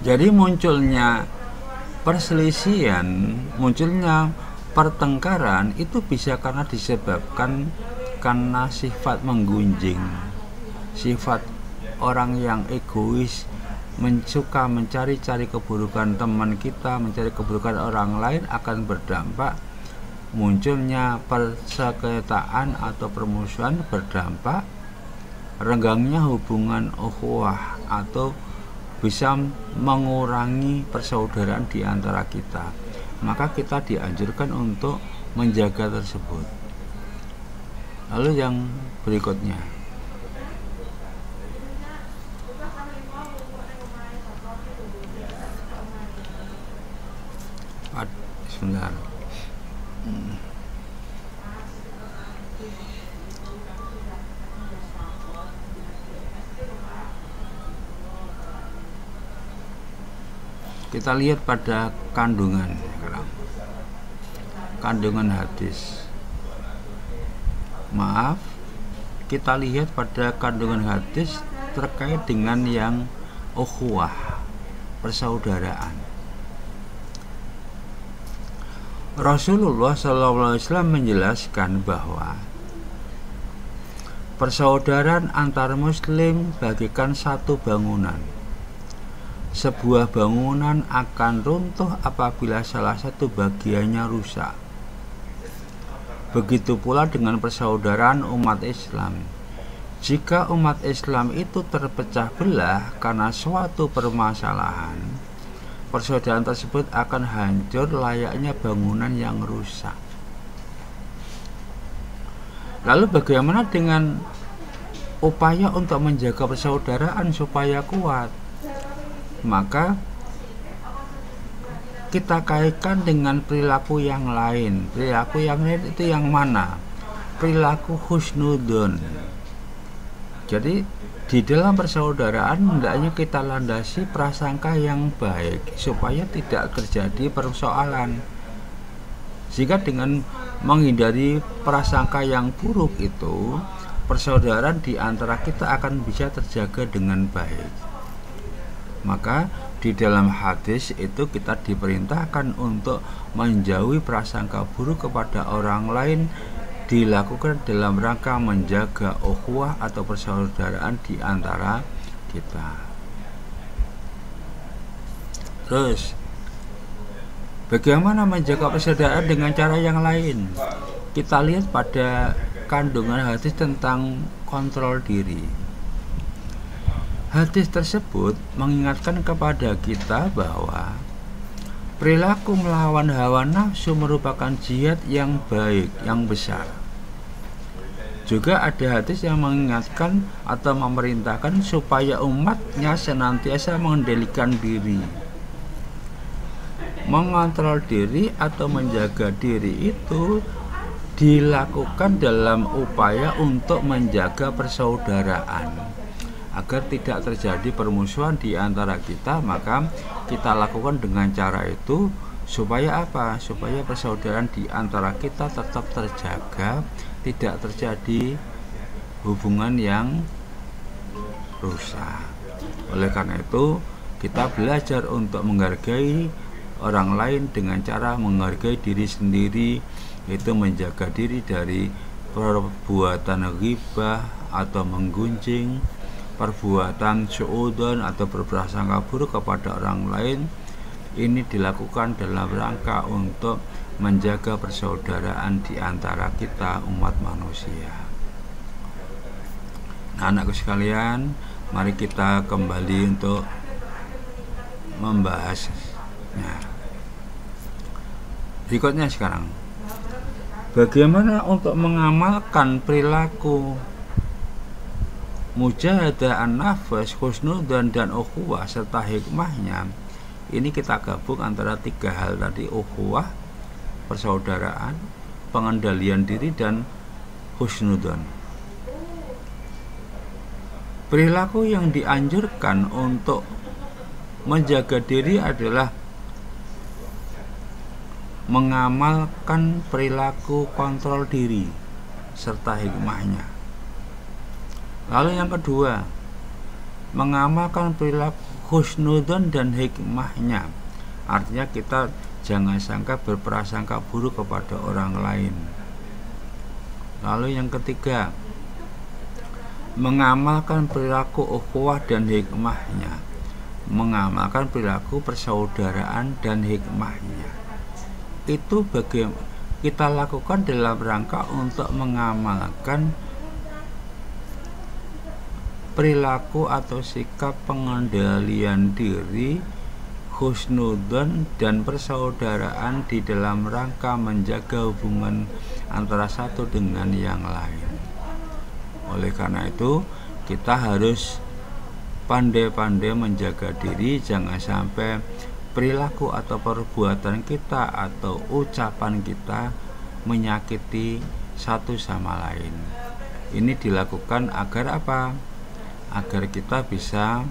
Jadi munculnya perselisihan, munculnya pertengkaran itu bisa karena disebabkan karena sifat menggunjing, sifat orang yang egois, suka mencari-cari keburukan teman kita, mencari keburukan orang lain, akan berdampak munculnya persengketaan atau permusuhan, berdampak renggangnya hubungan ukhuwah atau bisa mengurangi persaudaraan di antara kita. Maka kita dianjurkan untuk menjaga tersebut. Lalu yang berikutnya, sebentar. Kita lihat pada kandungan hadis. Maaf, kita lihat pada kandungan hadis terkait dengan yang ukhuwah, persaudaraan. Rasulullah SAW menjelaskan bahwa persaudaraan antar muslim bagaikan satu bangunan. Sebuah bangunan akan runtuh apabila salah satu bagiannya rusak. Begitu pula dengan persaudaraan umat Islam. Jika umat Islam itu terpecah belah karena suatu permasalahan, persaudaraan tersebut akan hancur layaknya bangunan yang rusak. Lalu bagaimana dengan upaya untuk menjaga persaudaraan supaya kuat? Maka kita kaitkan dengan perilaku yang lain. Perilaku yang lain itu yang mana? Perilaku husnudon. Jadi di dalam persaudaraan hendaknya kita landasi prasangka yang baik supaya tidak terjadi persoalan. Jika dengan menghindari prasangka yang buruk itu, persaudaraan di antara kita akan bisa terjaga dengan baik. Maka di dalam hadis itu kita diperintahkan untuk menjauhi prasangka buruk kepada orang lain, dilakukan dalam rangka menjaga ukhuwah atau persaudaraan di antara kita. Terus, bagaimana menjaga persaudaraan dengan cara yang lain? Kita lihat pada kandungan hadis tentang kontrol diri. Hadis tersebut mengingatkan kepada kita bahwa perilaku melawan hawa nafsu merupakan jihad yang baik, yang besar. Juga ada hadis yang mengingatkan atau memerintahkan supaya umatnya senantiasa mengendalikan diri. Mengontrol diri atau menjaga diri itu dilakukan dalam upaya untuk menjaga persaudaraan. Agar tidak terjadi permusuhan di antara kita, maka kita lakukan dengan cara itu supaya apa? Supaya persaudaraan di antara kita tetap terjaga, tidak terjadi hubungan yang rusak. Oleh karena itu, kita belajar untuk menghargai orang lain dengan cara menghargai diri sendiri, yaitu menjaga diri dari perbuatan ghibah atau menggunjing, perbuatan suudzon atau berprasangka buruk kepada orang lain. Ini dilakukan dalam rangka untuk menjaga persaudaraan di antara kita umat manusia. Nah, anakku sekalian, mari kita kembali untuk membahasnya. Berikutnya sekarang, bagaimana untuk mengamalkan perilaku mujahadah an-nafs, husnudzon dan ukhuwah serta hikmahnya? Ini kita gabung antara tiga hal tadi: ukhuwah, persaudaraan, pengendalian diri, dan husnudzon. Perilaku yang dianjurkan untuk menjaga diri adalah mengamalkan perilaku kontrol diri serta hikmahnya. Lalu yang kedua, mengamalkan perilaku husnudzon dan hikmahnya. Artinya kita jangan sangka berprasangka buruk kepada orang lain. Lalu yang ketiga, mengamalkan perilaku ukhuwah dan hikmahnya. Mengamalkan perilaku persaudaraan dan hikmahnya. Itu kita lakukan dalam rangka untuk mengamalkan perilaku atau sikap pengendalian diri, husnudzon dan persaudaraan di dalam rangka menjaga hubungan antara satu dengan yang lain. Oleh karena itu, kita harus pandai-pandai menjaga diri, jangan sampai perilaku atau perbuatan kita atau ucapan kita menyakiti satu sama lain. Ini dilakukan agar apa? Agar kita bisa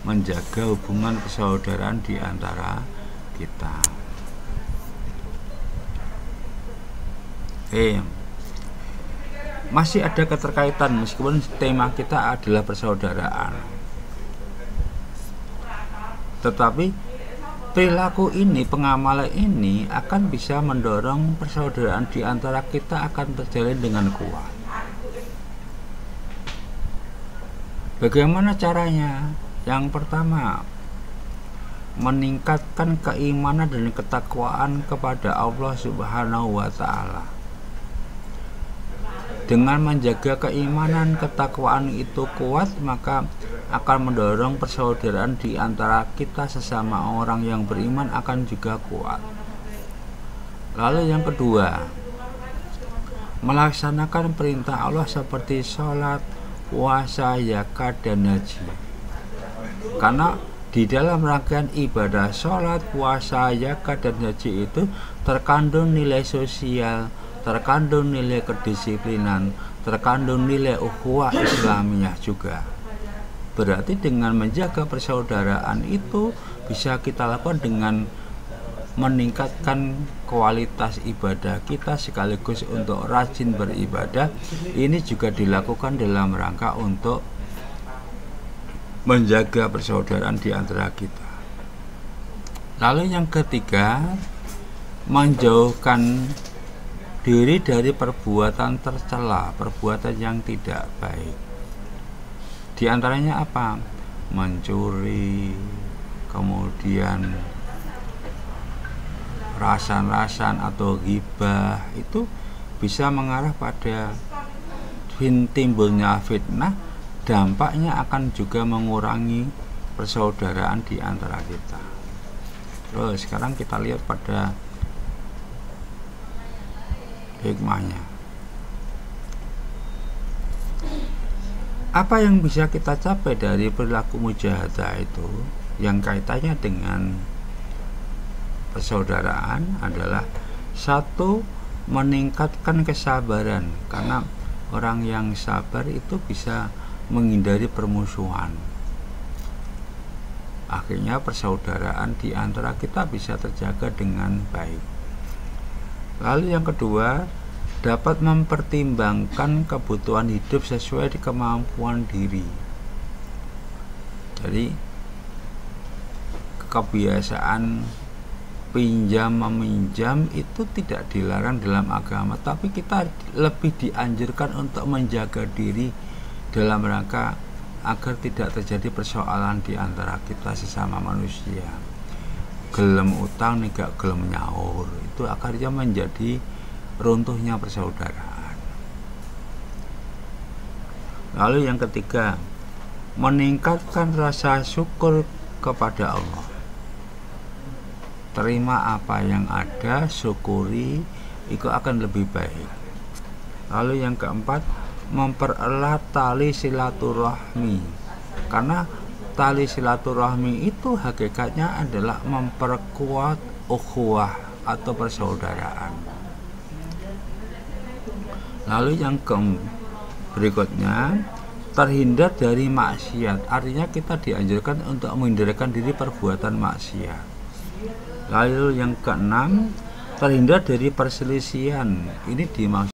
menjaga hubungan persaudaraan di antara kita. Masih ada keterkaitan meskipun tema kita adalah persaudaraan. Tetapi perilaku ini, pengamalan ini akan bisa mendorong persaudaraan di antara kita akan terjalin dengan kuat. Bagaimana caranya? Yang pertama, meningkatkan keimanan dan ketakwaan kepada Allah Subhanahu wa Ta'ala. Dengan menjaga keimanan, ketakwaan itu kuat, maka akan mendorong persaudaraan di antara kita sesama orang yang beriman akan juga kuat. Lalu yang kedua, melaksanakan perintah Allah seperti sholat, puasa, zakat, dan haji. Karena di dalam rangkaian ibadah sholat, puasa, zakat, dan haji itu terkandung nilai sosial, terkandung nilai kedisiplinan, terkandung nilai ukhuwah Islamiyah juga. Berarti dengan menjaga persaudaraan itu bisa kita lakukan dengan meningkatkan kualitas ibadah kita sekaligus untuk rajin beribadah. Ini juga dilakukan dalam rangka untuk menjaga persaudaraan di antara kita. Lalu yang ketiga, menjauhkan diri dari perbuatan tercela, perbuatan yang tidak baik. Di antaranya apa? Mencuri, kemudian rasan-rasan atau ghibah, itu bisa mengarah pada timbulnya fitnah. Dampaknya akan juga mengurangi persaudaraan di antara kita. Terus sekarang kita lihat pada hikmahnya. Apa yang bisa kita capai dari perilaku mujahadah itu yang kaitannya dengan persaudaraan adalah satu, meningkatkan kesabaran, karena orang yang sabar itu bisa menghindari permusuhan. Akhirnya persaudaraan di antara kita bisa terjaga dengan baik. Lalu yang kedua, dapat mempertimbangkan kebutuhan hidup sesuai dengan kemampuan diri. Jadi kebiasaan pinjam meminjam itu tidak dilarang dalam agama, tapi kita lebih dianjurkan untuk menjaga diri dalam rangka agar tidak terjadi persoalan di antara kita sesama manusia. Gelem utang nih gak gelem nyaur, itu akhirnya menjadi runtuhnya persaudaraan. Lalu yang ketiga, meningkatkan rasa syukur kepada Allah. Terima apa yang ada, syukuri, itu akan lebih baik. Lalu yang keempat, mempererat tali silaturahmi, karena tali silaturahmi itu hakikatnya adalah memperkuat ukhuwah atau persaudaraan. Lalu yang berikutnya, terhindar dari maksiat, artinya kita dianjurkan untuk menghindarkan diri perbuatan maksiat. Lalu yang keenam, terhindar dari perselisihan, ini dimaksud